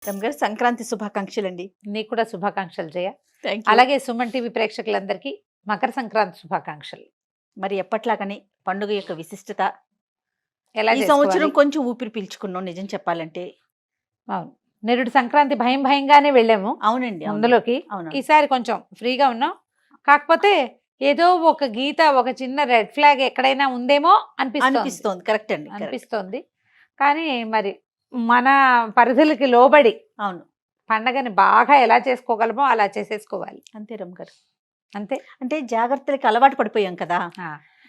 రమ్గారు సంక్రాంతి శుభాకాంక్షలండి. నీకు కూడా శుభాకాంక్షలు జయ. Thank you. అలాగే సుమన్ టీవీ ప్రేక్షకులందరికీ మకర సంక్రాంతి శుభాకాంక్షలు. మరి ఎప్పట్లాగానే పండుగ యొక్క విశిష్టత ఎలా ఈ చేసుకోవాలి? సంవత్సరం కొంచెం ఊపిరి పీల్చుకున్నాం నిజం చెప్పాలంటే. అవును, నిరుడు సంక్రాంతి భయంగానే వెళ్ళాము అవునండి, అవును. ముందులోకి. అవును. ఈసారి కొంచెం ఫ్రీగా ఉన్నాం. కాకపోతే ఏదో ఒక గీత, ఒక చిన్న రెడ్ ఫ్లాగ్ ఎక్కడైనా ఉందేమో అనిపిస్తోంది. కరెక్ట్ అండి, correct. అనిపిస్తోంది. కానీ మరి మన పరిధులకి లోబడి అవును, పండగని బాగా ఎలా చేసుకోగలమో అలా చేసేసుకోవాలి. అంతే రమ్గారు. అంతే. అంటే జాగ్రత్తలకి అలవాటు పడిపోయాం కదా.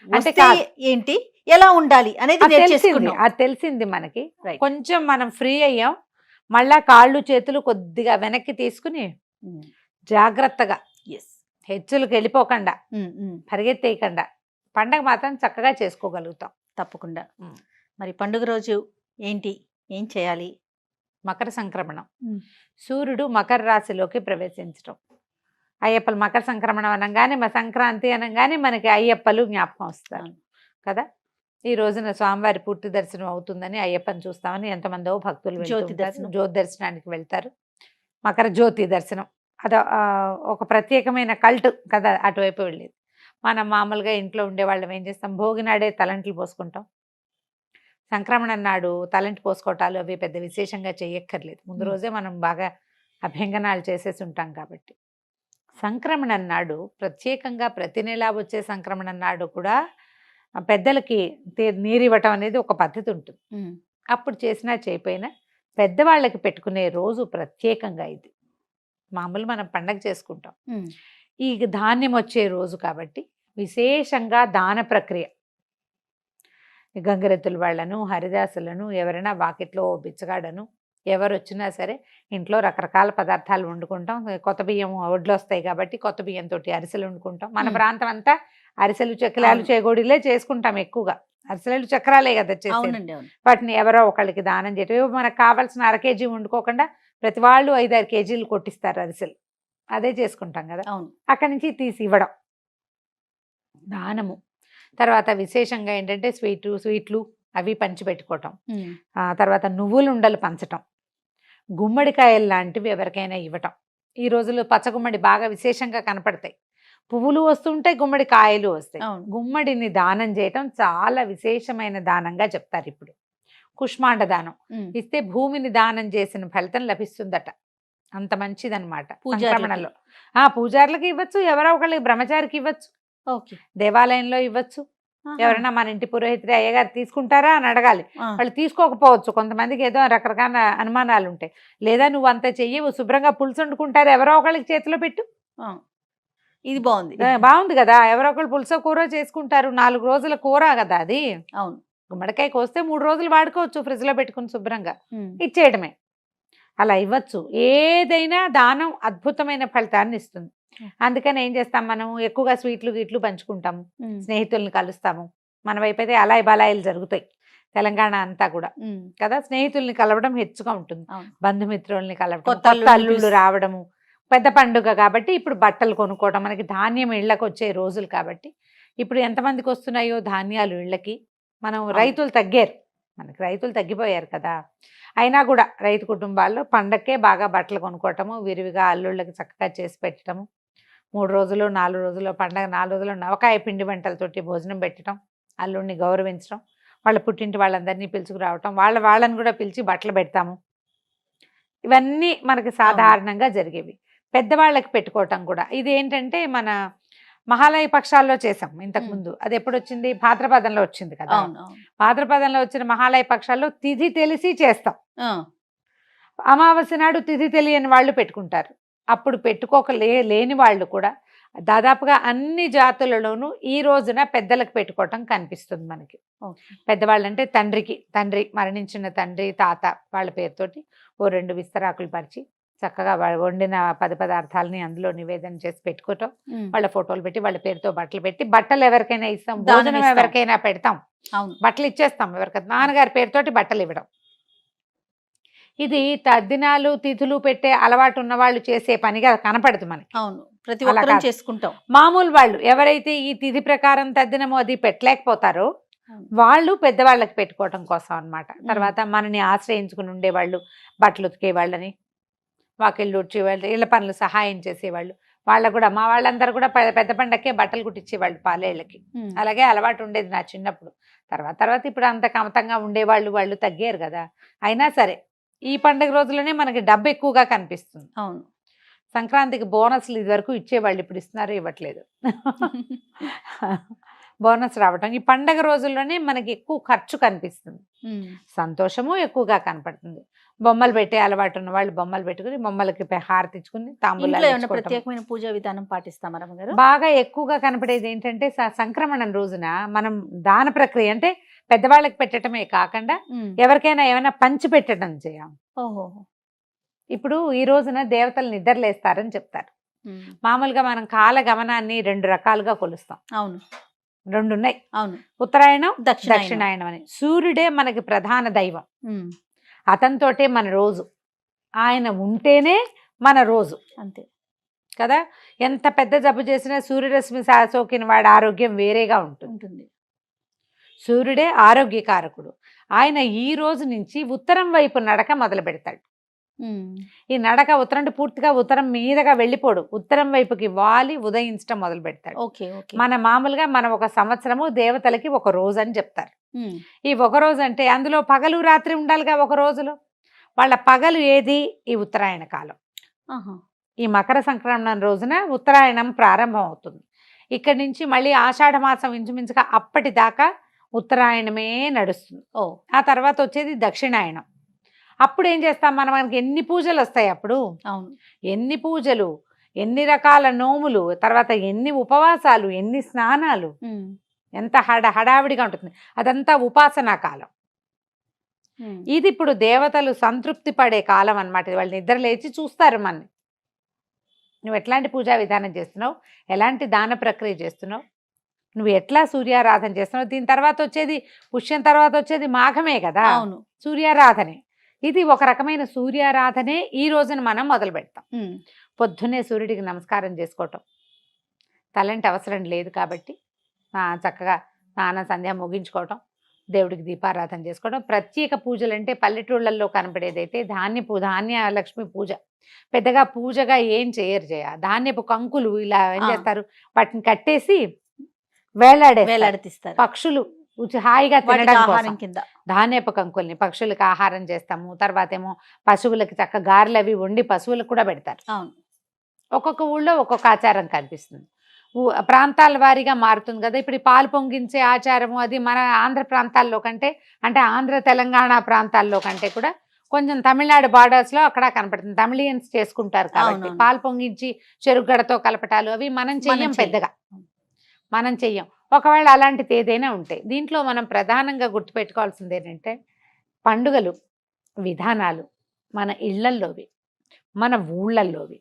అంటే వస్తే ఏంటి, ఎలా ఉండాలి అనేది నేర్చేసుకున్నాం. అది తెలిసింది మనకి. Right. కొంచెం మనం ఫ్రీ అయ్యాం. మళ్ళా కాళ్ళు చేతులు కొద్దిగా వెనక్కి తీసుకుని జాగ్రత్తగా Yes. హెచ్చులకు వెళ్ళిపోకుండా, పరిగెత్తేయకుండా పండగ మాత్రం చక్కగా చేసుకోగలుగుతాం. తప్పకుండా. మరి పండుగ రోజు ఏంటి, ఏం చేయాలి? మకర సంక్రమణం. సూర్యుడు మకర రాశిలోకి ప్రవేశించడం. అయ్యప్పలు మకర సంక్రమణం అనగానే, మా సంక్రాంతి అనగానే మనకి అయ్యప్పలు జ్ఞాపకం వస్తారు కదా. ఈ రోజున స్వామివారి పూర్తి దర్శనం అవుతుందని అయ్యప్పని చూస్తామని ఎంతమందో భక్తులు జ్యోతి దర్శనం. జ్యోతి దర్శనానికి వెళ్తారు. మకర జ్యోతి దర్శనం అది ఒక ప్రత్యేకమైన కల్ట్ కదా అటువైపు వెళ్ళేది. మనం మామూలుగా ఇంట్లో ఉండేవాళ్ళం ఏం చేస్తాం, భోగి నాడే తలంట్లు పోసుకుంటాం. సంక్రమణం నాడు తలంటి పోసుకోవటాలు అవి పెద్ద విశేషంగా చేయక్కర్లేదు. ముందు రోజే మనం బాగా అభ్యంగనాలు చేసేసి ఉంటాం కాబట్టి. సంక్రమణం నాడు ప్రత్యేకంగా ప్రతి నెలా వచ్చే సంక్రమణం నాడు కూడా పెద్దలకి నీరు ఇవ్వటం అనేది ఒక పద్ధతి ఉంటుంది. అప్పుడు చేసినా చేయపోయినా పెద్దవాళ్ళకి పెట్టుకునే రోజు ప్రత్యేకంగా ఇది. మామూలు మనం పండగ చేసుకుంటాం. ఈ ధాన్యం వచ్చే రోజు కాబట్టి విశేషంగా దాన ప్రక్రియ. గంగరెద్దుల వాళ్ళను, హరిదాసులను, ఎవరైనా వాకిట్లో బిచ్చగాడను ఎవరు వచ్చినా సరే ఇంట్లో రకరకాల పదార్థాలు వండుకుంటాం. కొత్త బియ్యం ఒడ్లు వస్తాయి కాబట్టి కొత్త బియ్యంతో అరిసెలు వండుకుంటాం. మన ప్రాంతం అంతా అరిసెలు, చక్రాలు, చేగోడీలే చేసుకుంటాం ఎక్కువగా. అరిసెలు చక్రాలే కదా చేసేది. వాటిని ఎవరో ఒకళ్ళకి దానం చేయటం. మనకు కావాల్సిన 1/2 కేజీ వండుకోకుండా ప్రతి వాళ్ళు 5-6 కేజీలు కొట్టిస్తారు అరిసెలు. అదే చేసుకుంటాం కదా. అక్కడి నుంచి తీసి ఇవ్వడం దానము. తర్వాత విశేషంగా ఏంటంటే స్వీట్లు అవి పంచిపెట్టుకోవటం. తర్వాత నువ్వులు ఉండలు పంచటం, గుమ్మడికాయలు లాంటివి ఎవరికైనా ఇవ్వటం. ఈ రోజుల్లో పచ్చగుమ్మడి బాగా విశేషంగా కనపడతాయి. పువ్వులు వస్తుంటాయి, గుమ్మడికాయలు వస్తాయి. గుమ్మడిని దానం చేయటం చాలా విశేషమైన దానంగా చెప్తారు ఇప్పుడు. కుష్మాండ దానం ఇస్తే భూమిని దానం చేసిన ఫలితం లభిస్తుందట. అంత మంచిదన్నమాట. సంక్రమణంలో పూజారులకు ఇవ్వచ్చు, ఎవరో ఒకళ్ళకి బ్రహ్మచారికి ఇవ్వచ్చు, దేవాలయంలో ఇవ్వచ్చు. ఎవరైనా మన ఇంటి పురోహితుడి అయ్యగారు తీసుకుంటారా అని అడగాలి. వాళ్ళు తీసుకోకపోవచ్చు. కొంతమందికి ఏదో రకరకాల అనుమానాలు ఉంటాయి. లేదా నువ్వు అంత చెయ్యవు, శుభ్రంగా పులుసు వండుకుంటారు, ఎవరో ఒకళ్ళకి చేతిలో పెట్టు. ఇది బాగుంది కదా. ఎవరో ఒకళ్ళు పులుసో కూర చేసుకుంటారు. 4 రోజుల కూర కదా అది. అవును. గుమ్మడికాయ కోస్తే 3 రోజులు వాడుకోవచ్చు ఫ్రిడ్జ్ లో పెట్టుకుని శుభ్రంగా. ఇచ్చేయడమే. అలా ఇవ్వచ్చు. ఏదైనా దానం అద్భుతమైన ఫలితాన్ని ఇస్తుంది. అందుకని ఏం చేస్తాం, మనం ఎక్కువగా స్వీట్లు గీట్లు పంచుకుంటాము, స్నేహితుల్ని కలుస్తాము. మన వైపు అయితే అలాయి బలాయిలు జరుగుతాయి తెలంగాణ అంతా కూడా కదా. స్నేహితుల్ని కలవడం హెచ్చుగా ఉంటుంది. బంధుమిత్రుల్ని కలవడం, కొత్త అల్లుళ్ళు రావడము, పెద్ద పండుగ కాబట్టి ఇప్పుడు బట్టలు కొనుక్కోవడం, మనకి ధాన్యం ఇళ్ళకి వచ్చే రోజులు కాబట్టి. ఇప్పుడు ఎంతమందికి వస్తున్నాయో ధాన్యాలు ఇళ్ళకి. మనం రైతులు తగ్గారు, మనకి రైతులు తగ్గిపోయారు కదా. అయినా కూడా రైతు కుటుంబాల్లో పండక్కే బాగా బట్టలు కొనుక్కోవటము, విరివిగా అల్లుళ్ళకి చక్కగా చేసి పెట్టడము. 3 రోజులు 4 రోజులు పండగ 4 రోజులు నవకాయ పిండి వంటలతోటి భోజనం పెట్టడం, అల్లుడిని గౌరవించడం, వాళ్ళ పుట్టింటి వాళ్ళందరినీ పిలుచుకురావటం, వాళ్ళని కూడా పిలిచి బట్టలు పెడతాము. ఇవన్నీ మనకి సాధారణంగా జరిగేవి. పెద్దవాళ్ళకి పెట్టుకోవటం కూడా ఇది ఏంటంటే మన మహాలయ పక్షాల్లో చేసాం ఇంతకుముందు. అది ఎప్పుడు వచ్చింది, భాద్రపదంలో వచ్చింది కదా. భాద్రపదంలో వచ్చిన మహాలయ పక్షాల్లో తిథి తెలిసి చేస్తాం. అమావాస్య నాడు తిథి తెలియని వాళ్ళు పెట్టుకుంటారు. అప్పుడు లేని వాళ్ళు కూడా దాదాపుగా అన్ని జాతులలోనూ ఈ రోజున పెద్దలకు పెట్టుకోవటం కనిపిస్తుంది మనకి. పెద్దవాళ్ళంటే తండ్రి మరణించిన తండ్రి, తాత వాళ్ళ పేరుతోటి 2 విస్తరాకులు పరిచి చక్కగా వండిన 10 పదార్థాలని అందులో నివేదన చేసి పెట్టుకోవటం, వాళ్ళ ఫోటోలు పెట్టి వాళ్ళ పేరుతో బట్టలు పెట్టి, బట్టలు ఎవరికైనా ఇస్తాం, భోజనం ఎవరికైనా పెడతాం, బట్టలు ఇచ్చేస్తాం ఎవరికైనా. నాన్నగారి పేరుతోటి బట్టలు ఇవ్వడం. ఇది తద్దినాలు తిథులు పెట్టే అలవాటు ఉన్న వాళ్ళు చేసే పనిగా కనపడదు మనకి. ప్రతి ఒక్కరూ చేసుకుంటాం. మామూలు వాళ్ళు ఎవరైతే ఈ తిథి ప్రకారం తద్దినమో అది పెట్టలేకపోతారో వాళ్ళు పెద్దవాళ్ళకి పెట్టుకోవటం కోసం అన్నమాట. తర్వాత మనని ఆశ్రయించుకుని ఉండేవాళ్ళు, బట్టలు ఉతికే వాళ్ళని, వాకిళ్ళు ఊడ్చేవాళ్ళు, ఇళ్ళ పనులు సహాయం చేసేవాళ్ళు. వాళ్ళకు కూడా మా వాళ్ళందరూ కూడా పెద్ద పండక్కే బట్టలు కుట్టించేవాళ్ళు పాలేళ్ళకి. అలాగే అలవాటు ఉండేది నా చిన్నప్పుడు. తర్వాత తర్వాత ఇప్పుడు అంత కమతంగా ఉండేవాళ్ళు, వాళ్ళు తగ్గారు కదా. అయినా సరే ఈ పండుగ రోజుల్లోనే మనకి డబ్బు ఎక్కువగా కనిపిస్తుంది. అవును. సంక్రాంతికి బోనస్లు ఇది వరకు ఇచ్చేవాళ్ళు, ఇప్పుడు ఇస్తున్నారు ఇవ్వట్లేదు. బోనస్ రావటం ఈ పండగ రోజుల్లోనే మనకి ఎక్కువ ఖర్చు కనిపిస్తుంది, సంతోషము ఎక్కువగా కనపడుతుంది. బొమ్మలు పెట్టే అలవాటు ఉన్న వాళ్ళు బొమ్మలు పెట్టుకుని బొమ్మలకి హారతి ఇచ్చుకుని ఇంట్లో తాంబూలాలు ఏమైనా ఇచ్చుకోవటం. ప్రత్యేకమైన పూజా విధానం పాటిస్తామా రమ్మగారు? బాగా ఎక్కువగా కనపడేది ఏంటంటే సంక్రమణం రోజున మనం దాన ప్రక్రియ అంటే పెద్దవాళ్ళకి పెట్టడమే కాకుండా ఎవరికైనా ఏమైనా పంచి పెట్టడం చేయాలి. ఓహో. ఇప్పుడు ఈ రోజున దేవతలు నిద్రలేస్తారని చెప్తారు. మామూలుగా మనం కాల గమనాన్ని 2 రకాలుగా కొలుస్తాం. అవును, 2 ఉన్నాయి. అవును. ఉత్తరాయణం, దక్షిణాయనం. దక్షిణాయనం అని. సూర్యుడే మనకి ప్రధాన దైవం, అతనితోటే మన రోజు, ఆయన ఉంటేనే మన రోజు. అంతే కదా. ఎంత పెద్ద జబ్బు చేసినా సూర్యరశ్మి సోకిన వాడి ఆరోగ్యం వేరేగా ఉంటుంది. సూర్యుడే ఆరోగ్యకారకుడు. ఆయన ఈ రోజు నుంచి ఉత్తరం వైపు నడక మొదలు పెడతాడు. ఈ నడక ఉత్తరం అంటే పూర్తిగా ఉత్తరం మీదగా వెళ్ళిపోడు, ఉత్తరం వైపుకి వాలి ఉదయించడం మొదలు పెడతాడు. మన మామూలుగా మనం ఒక సంవత్సరము దేవతలకి ఒక రోజు అని చెప్తారు. ఈ ఒక రోజు అంటే అందులో పగలు రాత్రి ఉండాలిగా. ఒక రోజులో వాళ్ళ పగలు ఏది? ఈ ఉత్తరాయణ కాలం. ఈ మకర సంక్రమణం రోజున ఉత్తరాయణం ప్రారంభం అవుతుంది. ఇక్కడి నుంచి మళ్ళీ ఆషాఢ మాసం ఇంచుమించుగా అప్పటిదాకా ఉత్తరాయణమే నడుస్తుంది. ఆ తర్వాత వచ్చేది దక్షిణాయనం. అప్పుడు ఏం చేస్తాం మనం? మనకి ఎన్ని పూజలు వస్తాయి అప్పుడు. అవును, ఎన్ని పూజలు, ఎన్ని రకాల నోములు, తర్వాత ఎన్ని ఉపవాసాలు, ఎన్ని స్నానాలు, ఎంత హడావిడిగా ఉంటుంది. అదంతా ఉపాసనా కాలం. ఇది ఇప్పుడు దేవతలు సంతృప్తి పడే కాలం అన్నమాట. వాళ్ళు నిద్ర లేచి చూస్తారు మనని, నువ్వు ఎట్లాంటి పూజా విధానం చేస్తున్నావు, ఎలాంటి దాన ప్రక్రియ చేస్తున్నావు, నువ్వు ఎట్లా సూర్యారాధన చేస్తున్నావు. దీని తర్వాత వచ్చేది పుష్యం, తర్వాత వచ్చేది మాఘమే కదా. అవును, సూర్యారాధనే. ఇది ఒక రకమైన సూర్యారాధనే ఈ రోజున మనం మొదలు పెడతాం. పొద్దున్నే సూర్యుడికి నమస్కారం చేసుకోవటం, తలంటి అవసరం లేదు కాబట్టి చక్కగా స్నానం సంధ్య ముగించుకోవటం, దేవుడికి దీపారాధన చేసుకోవడం. ప్రత్యేక పూజలు అంటే పల్లెటూళ్ళల్లో కనపడేదైతే ధాన్య లక్ష్మి పూజ. పెద్దగా పూజగా ఏం చేయరు. ధాన్యపు కంకులు ఇలా ఏం చేస్తారు, వాటిని కట్టేసి వేలాడేస్తారు. పక్షులు హాయిగా తినడం కోసం కింద ధాన్యపు కంకుల్ని పక్షులకు ఆహారం చేస్తాము. తర్వాత ఏమో పశువులకి చక్క గారెలు అవి వండి పశువులకు కూడా పెడతారు. ఒక్కొక్క ఊళ్ళో ఒక్కొక్క ఆచారం కనిపిస్తుంది, ప్రాంతాల వారీగా మారుతుంది కదా. ఇప్పుడు పాలు పొంగించే ఆచారము అది మన ఆంధ్ర ప్రాంతాల్లో కంటే, అంటే ఆంధ్ర తెలంగాణ ప్రాంతాల్లో కంటే కూడా కొంచెం తమిళనాడు బార్డర్స్ లో అక్కడ కనపడుతుంది. తమిళియన్స్ చేసుకుంటారు కాబట్టి పాలు పొంగించి చెరుగడతో కలపటాలు అవి మనం చెయ్యం, పెద్దగా మనం చెయ్యం. ఒకవేళ అలాంటిది ఏదైనా ఉంటే దీంట్లో మనం ప్రధానంగా గుర్తుపెట్టుకోవాల్సింది ఏంటంటే పండుగలు విధానాలు మన ఇళ్లల్లోవి, మన ఊళ్ళల్లోవి,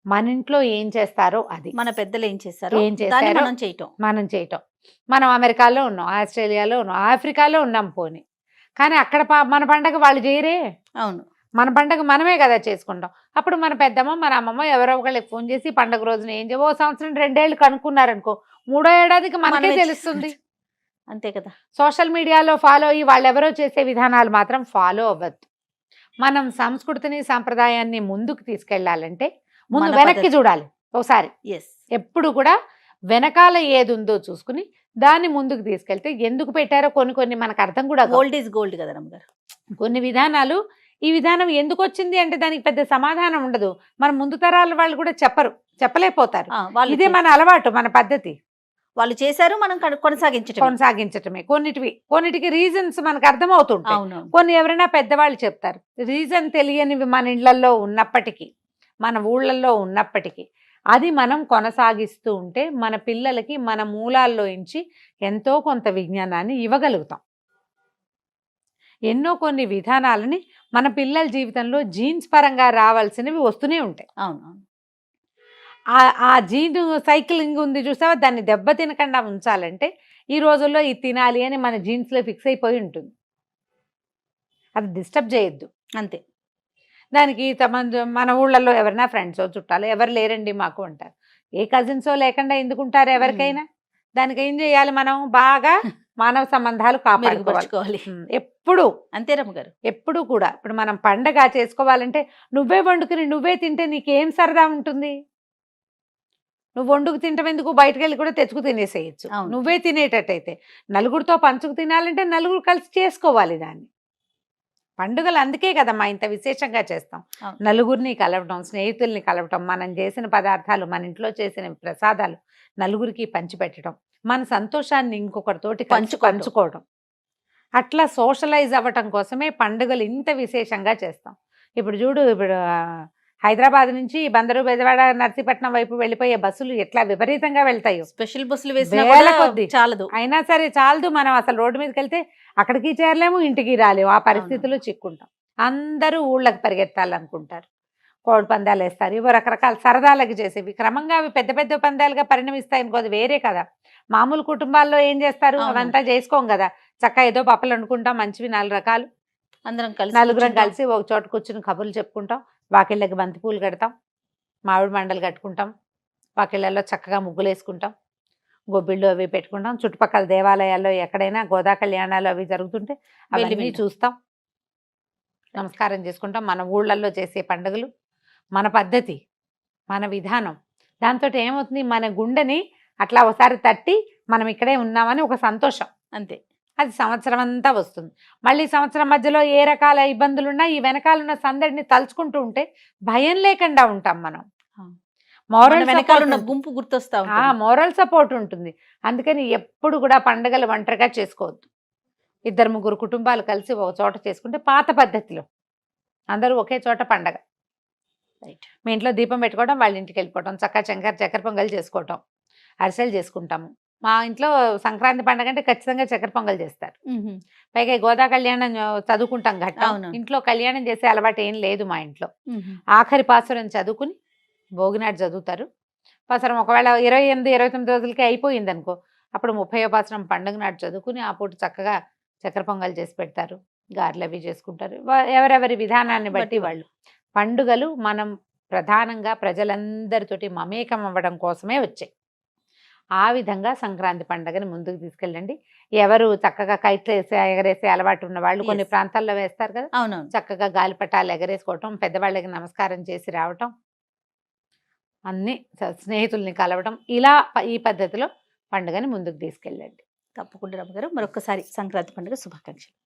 మన ఇంట్లో ఏం చేస్తారో అది, మన పెద్దలు ఏం చేస్తారో మనం చేయటం. మనం అమెరికాలో ఉన్నాం, ఆస్ట్రేలియాలో ఉన్నాం, ఆఫ్రికాలో ఉన్నాం పోనీ, కానీ అక్కడ మన పండగ వాళ్ళు చేయరే. అవును, మన పండగ మనమే కదా చేసుకుంటాం. అప్పుడు మన పెద్దమ్మ మన అమ్మమ్మ ఎవరో ఒకళ్ళకి ఫోన్ చేసి పండగ రోజున ఏం చేయవో సంవత్సరం 2 ఏళ్ళు కనుక్కున్నారనుకో, 3వ ఏడాదికి మనకే తెలుస్తుంది. అంతే కదా. సోషల్ మీడియాలో ఫాలో అయ్యి వాళ్ళెవరో చేసే విధానాలు మాత్రం ఫాలో అవ్వద్దు. మనం సంస్కృతిని సాంప్రదాయాన్ని ముందుకు తీసుకెళ్లాలంటే ముందు వెనక్కి చూడాలి ఒకసారి. ఎప్పుడు కూడా వెనకాల ఏది ఉందో చూసుకుని దాన్ని ముందుకు తీసుకెళ్తే ఎందుకు పెట్టారో కొన్ని మనకు అర్థం కూడా. గోల్డ్ ఈజ్ గోల్డ్ కదా రమ్మగారు. కొన్ని విధానాలు ఈ విధానం ఎందుకు వచ్చింది అంటే దానికి పెద్ద సమాధానం ఉండదు. మన ముందు తరాల వాళ్ళు కూడా చెప్పలేకపోతారు. ఇదే మన అలవాటు, మన పద్ధతి. వాళ్ళు చేశారు, మనం కొనసాగించటమే. కొన్నిటికి రీజన్స్ మనకు అర్థమవుతుంటాయి. కొన్ని ఎవరైనా పెద్దవాళ్ళు చెప్తారు. రీజన్ తెలియనివి మన ఇళ్లలో ఉన్నప్పటికీ, మన ఊళ్ళల్లో ఉన్నప్పటికీ అది మనం కొనసాగిస్తూ ఉంటే మన పిల్లలకి మన మూలాల్లో నుంచి ఎంతో కొంత విజ్ఞానాన్ని ఇవ్వగలుగుతాం. ఎన్నో కొన్ని విధానాలని మన పిల్లల జీవితంలో జీన్స్ పరంగా రావాల్సినవి వస్తూనే ఉంటాయి. ఆ జీన్ సైక్లింగ్ ఉంది చూసావా, దాన్ని దెబ్బ తినకుండా ఉంచాలంటే ఈ రోజుల్లో ఇది తినాలి అని మన జీన్స్లో ఫిక్స్ అయిపోయి ఉంటుంది. అది డిస్టర్బ్ చేయొద్దు అంతే. దానికి మన ఊళ్ళల్లో ఎవరైనా ఫ్రెండ్స్ చుట్టాలు ఎవరు లేరండి మాకు అంటారు. ఏ కజిన్సో లేకుండా ఎందుకుంటారు ఎవరికైనా. దానికి ఏం చేయాలి మనం? బాగా మానవ సంబంధాలు కాపాడుకోవాలి. మెరుగుపరుచుకోవాలి. ఎప్పుడు అంతే రమ్మగారు. ఎప్పుడు కూడా ఇప్పుడు మనం పండగ చేసుకోవాలంటే నువ్వే వండుకుని నువ్వే తింటే నీకేం సరదా ఉంటుంది? నువ్వు వండుకు తింటాం ఎందుకు? బయటకు వెళ్ళి కూడా తెచ్చుకు తినేసేయచ్చు. అవును. నువ్వే తినేటట్టయితే నలుగురితో పంచుకు తినాలంటే నలుగురు కలిసి చేసుకోవాలి దాన్ని. పండుగలు అందుకే కదమ్మా ఇంత విశేషంగా చేస్తాం. అవును. నలుగురిని కలవటం, స్నేహితుల్ని కలవటం, మనం చేసిన పదార్థాలు, మన ఇంట్లో చేసిన ప్రసాదాలు నలుగురికి పంచిపెట్టడం, మన సంతోషాన్ని ఇంకొకరితోటి పంచుకోవడం, అట్లా సోషలైజ్ అవ్వటం కోసమే పండుగలు ఇంత విశేషంగా చేస్తాం. ఇప్పుడు చూడు, ఇప్పుడు హైదరాబాద్ నుంచి బందరు, బెజవాడ, నర్సీపట్నం వైపు వెళ్ళిపోయే బస్సులు ఎట్లా విపరీతంగా వెళ్తాయో. స్పెషల్ బస్సులు వేసినా వేల కూడా కొద్దీ. చాలదు. అయినా సరే చాలదు. మనం అసలు రోడ్డు మీదకి వెళ్తే అక్కడికి చేరలేము, ఇంటికి రాలేము. ఆ పరిస్థితుల్లో చిక్కుంటాం. అందరూ ఊళ్ళకి పరిగెత్తాలనుకుంటారు. కోడి పందాలు వేస్తారు, ఇవో రకరకాల సరదాలకి చేసేవి. క్రమంగా అవి పెద్ద పెద్ద పందాలుగా పరిణమిస్తాయి అనుకోదు, వేరే కదా. మామూలు కుటుంబాల్లో ఏం చేస్తారు? అవును. అవంతా చేసుకోం కదా. చక్కగా ఏదో పప్పులు అనుకుంటాం, మంచివి 4 రకాలు, అందరం కలిసి నలుగురం కూర్చుంటాం. కలిసి ఒక చోట కూర్చుని కబుర్లు చెప్పుకుంటాం. వాకిళ్ళకి బంతి పూలు కడతాం, మామిడి మండలు కట్టుకుంటాం, వాకిళ్ళల్లో చక్కగా ముగ్గులు వేసుకుంటాం, గొబ్బిళ్ళు అవి పెట్టుకుంటాం. చుట్టుపక్కల దేవాలయాల్లో ఎక్కడైనా గోదా కళ్యాణాలు అవి జరుగుతుంటే అవన్నీ వింటాం. చూస్తాం, నమస్కారం చేసుకుంటాం. మన ఊళ్ళల్లో చేసే పండుగలు, మన పద్ధతి, మన విధానం, దాంతో ఏమవుతుంది? మన గుండెని అట్లా ఒకసారి తట్టి మనం ఇక్కడే ఉన్నామని ఒక సంతోషం, అంతే. అది సంవత్సరం అంతా వస్తుంది. మళ్ళీ సంవత్సరం మధ్యలో ఏ రకాల ఇబ్బందులున్నా ఈ వెనకాలన్న సందడిని తలుచుకుంటూ ఉంటే భయం లేకుండా ఉంటాం మనం. మన వెనకాల ఉన్న గుంపు గుర్తొస్తా ఉంటుంది. మోరల్ సపోర్ట్ ఉంటుంది. అందుకని ఎప్పుడు కూడా పండుగలు ఒంటరిగా చేసుకోవద్దు. 2-3 కుటుంబాలు కలిసి ఒక చోట చేసుకుంటే పాత పద్ధతిలో అందరూ ఒకే చోట పండగ. రైట్. మీ ఇంట్లో దీపం పెట్టుకోవడం, వాళ్ళ ఇంటికి వెళ్ళిపోవడం, చక్కెర పొంగల్ చేసుకోవటం, అరిసెలు చేసుకుంటాము. మా ఇంట్లో సంక్రాంతి పండుగ అంటే ఖచ్చితంగా చక్కెర పొంగల్ చేస్తారు. పైగా ఈ గోదా కళ్యాణం చదువుకుంటాం ఘట్టం. అవును. ఇంట్లో కళ్యాణం చేసే అలవాటు ఏం లేదు మా ఇంట్లో. ఆఖరి పాసురం చదువుకుని భోగినాడు చదువుతారు. పాసురం ఒకవేళ 28-29 రోజులకి అయిపోయింది అనుకో, అప్పుడు 30వ పాసురం పండుగ నాడు చదువుకుని ఆ పూట చక్కగా చక్కెర పొంగల్ చేసి పెడతారు, గారెలు అవి చేసుకుంటారు. ఎవరెవరి విధానాన్ని బట్టి వాళ్ళు. పండుగలు మనం ప్రధానంగా ప్రజలందరితోటి మమేకం అవ్వడం కోసమే వచ్చాయి. ఆ విధంగా సంక్రాంతి పండుగని ముందుకు తీసుకెళ్ళండి. ఎవరు చక్కగా కైట్లు ఎగరేసే అలవాటు ఉన్న వాళ్ళు కొన్ని ప్రాంతాల్లో వేస్తారు కదా, అవునవును. చక్కగా గాలిపటాలు ఎగరేసుకోవటం, పెద్దవాళ్ళకి నమస్కారం చేసి రావటం, అన్ని స్నేహితుల్ని కలవటం, ఇలా ఈ పద్ధతిలో పండుగని ముందుకు తీసుకెళ్ళండి. తప్పకుండా రమ్మగారు. మరొకసారి సంక్రాంతి పండుగ శుభాకాంక్షలు.